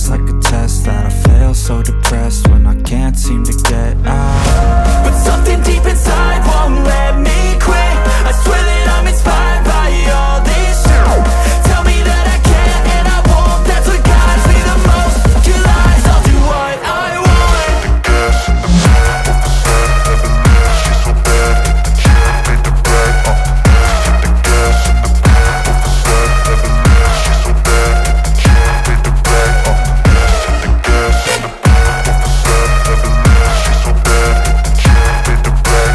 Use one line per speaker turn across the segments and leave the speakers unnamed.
almost like a test that I fail, so depressed when I can't seem to get out. But something deep inside won't let me quit. I swear that I'm inspired by all this shit. Tell me that I can't and I won't. That's what guides me the most. Your lies, I'll do what I want.
The gas in the back of the set, never leave. She's so bad, hit the gym, made the bread. The gas in the back of the set, never leave. She's so bad, hit the gym, made the bread. The gas in the back of the set, never leave. She's so bad, hit the gym, made the bread.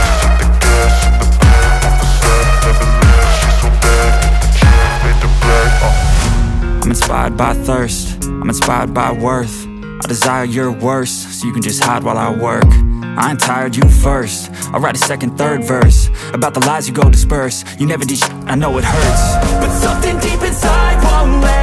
The gas in the back of the set, never leave. She's so bad, hit the gym, made the bread.
I'm inspired by thirst, I'm inspired by worth. I desire your worst, so you can just hide while I work. I ain't tired, you first. I'll write a second, third verse about the lies you go disperse. You never did shit, I know it hurts. But something deep inside won't let